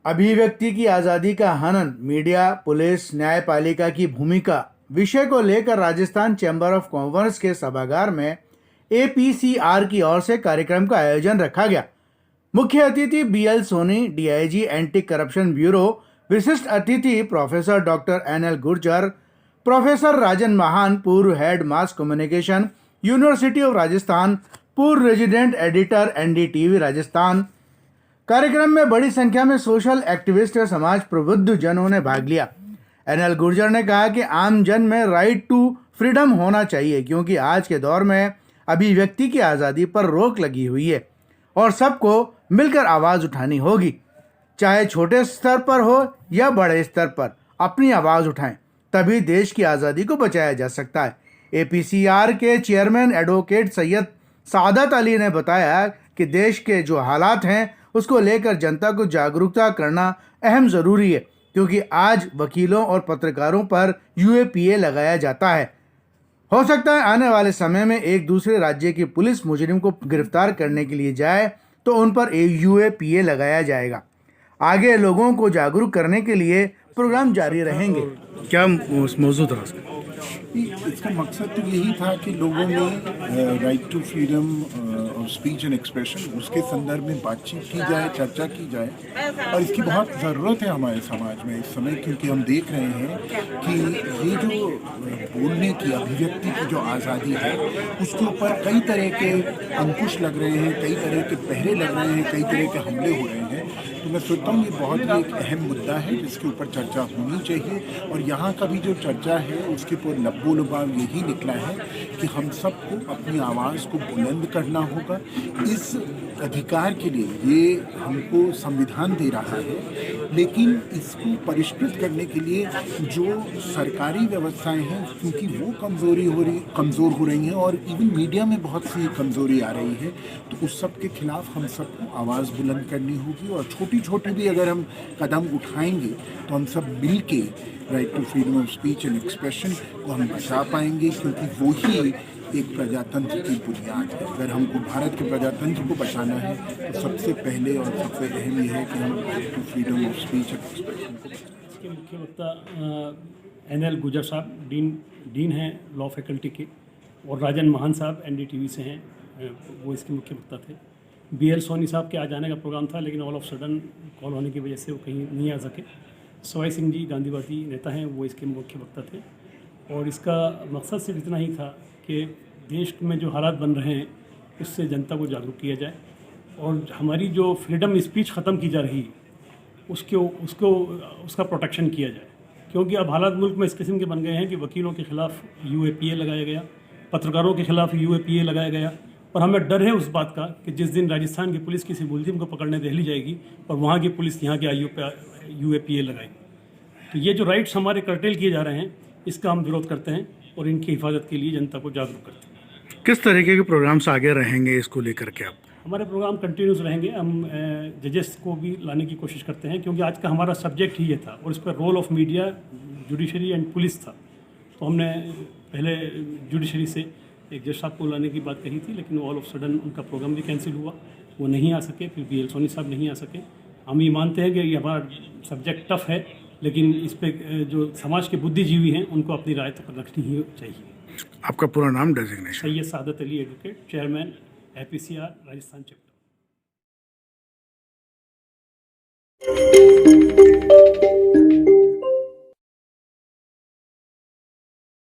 अभिव्यक्ति की आज़ादी का हनन, मीडिया, पुलिस, न्यायपालिका की भूमिका विषय को लेकर राजस्थान चैम्बर ऑफ कॉमर्स के सभागार में एपीसीआर की ओर से कार्यक्रम का आयोजन रखा गया। मुख्य अतिथि BL Soni, DIG anti corruption bureau, विशिष्ट अतिथि professor doctor NL Gurjar, professor Rajan Mahan, पूर्व head mass communication, university of Rajasthan, पूर्व रेजिडेंट एडिटर एनडीटीवी राजस्थान। कार्यक्रम में बड़ी संख्या में सोशल एक्टिविस्ट और समाज प्रबुद्ध जनों ने भाग लिया। एनएल गुर्जर ने कहा कि आम जन में राइट टू फ्रीडम होना चाहिए, क्योंकि आज के दौर में अभिव्यक्ति की आज़ादी पर रोक लगी हुई है और सबको मिलकर आवाज़ उठानी होगी। चाहे छोटे स्तर पर हो या बड़े स्तर पर अपनी आवाज़ उठाएं, तभी देश की आज़ादी को बचाया जा सकता है। एपीसीआर के चेयरमैन एडवोकेट सैयद सादत अली ने बताया कि देश के जो हालात हैं उसको लेकर जनता को जागरूकता करना अहम ज़रूरी है, क्योंकि आज वकीलों और पत्रकारों पर यूएपीए लगाया जाता है। हो सकता है आने वाले समय में एक दूसरे राज्य की पुलिस मुजरिम को गिरफ्तार करने के लिए जाए तो उन पर यूएपीए लगाया जाएगा। आगे लोगों को जागरूक करने के लिए प्रोग्राम जारी रहेंगे। क्या मौजूद रहा? इसका मकसद तो यही था कि लोगों में right to freedom of speech and expression, उसके संदर्भ में बातचीत की जाए, चर्चा की जाए। और इसकी बहुत ज़रूरत है हमारे समाज में इस समय, क्योंकि हम देख रहे हैं कि ये जो बोलने की, अभिव्यक्ति की जो आज़ादी है, उसके ऊपर कई तरह के अंकुश लग रहे हैं, कई तरह के पहरे लग रहे हैं, कई तरह के हमले हो रहे हैं। तो मैं सोचता हूँ ये बहुत ही एक अहम मुद्दा है जिसके ऊपर चर्चा होनी चाहिए। और यहाँ का भी जो चर्चा है उसके ऊपर लब्बो लुबाव यही निकला है कि हम सबको अपनी आवाज़ को बुलंद करना होगा। इस अधिकार के लिए ये हमको संविधान दे रहा है, लेकिन इसको परिष्कृत करने के लिए जो सरकारी व्यवस्थाएं हैं, क्योंकि वो कमज़ोर हो रही हैं और इवन मीडिया में बहुत सी कमज़ोरी आ रही है, तो उस सब के खिलाफ हम सबको आवाज़ बुलंद करनी होगी। और छोटी छोटी भी अगर हम कदम उठाएंगे तो हम सब मिल के right to freedom of speech and expression को हम बचा पाएंगे, क्योंकि वो ही एक प्रजातंत्र की बुनियाद है। अगर हमको भारत के प्रजातंत्र को बचाना है तो सबसे पहले और सबसे अहम ये है कि हम right to freedom of speech and expression को बचाएं। इसके मुख्य वक्ता एनएल गुर्जर साहब, डीन हैं लॉ फैकल्टी के, और राजन महान साहब एनडीटीवी से हैं, वो इसके मुख्य वक्ता थे। बीएल सोनी साहब के आज आने का प्रोग्राम था, लेकिन ऑल ऑफ सडन कॉल होने की वजह से वो कहीं नहीं आ सके। सवाई सिंह जी गांधीवादी नेता हैं, वो इसके मुख्य वक्ता थे। और इसका मकसद सिर्फ इतना ही था कि देश में जो हालात बन रहे हैं उससे जनता को जागरूक किया जाए और हमारी जो फ्रीडम स्पीच ख़त्म की जा रही है उसका प्रोटेक्शन किया जाए। क्योंकि अब हालात मुल्क में इस किस्म के बन गए हैं कि वकीलों के ख़िलाफ़ यूएपीए लगाया गया, पत्रकारों के ख़िलाफ़ यूएपीए लगाया गया, और हमें डर है उस बात का कि जिस दिन राजस्थान की पुलिस किसी मुलजिम को पकड़ने दिल्ली जाएगी और वहाँ की पुलिस यहाँ के यूएपीए लगाएगी। तो ये जो राइट्स हमारे कर्टेल किए जा रहे हैं, इसका हम विरोध करते हैं और इनकी हिफाजत के लिए जनता को जागरूक करते हैं। किस तरीके के प्रोग्राम्स आगे रहेंगे इसको लेकर के? आप हमारे प्रोग्राम कंटिन्यूस रहेंगे। हम जजेस को भी लाने की कोशिश करते हैं, क्योंकि आज का हमारा सब्जेक्ट ही ये था और इस पर role of media, judiciary and police था। तो हमने पहले जुडिशरी से एक जज साहब को लाने की बात कही थी, लेकिन ऑल ऑफ सडन उनका प्रोग्राम भी कैंसिल हुआ, वो नहीं आ सके। फिर बीएल सोनी साहब नहीं आ सके। हम ये मानते हैं कि ये हमारा सब्जेक्ट टफ है, लेकिन इस पर जो समाज के बुद्धिजीवी हैं उनको अपनी राय तक रखनी ही चाहिए। आपका पूरा नाम, designation? Syed Sadat Ali advocate, chairman APCR Rajasthan chapter.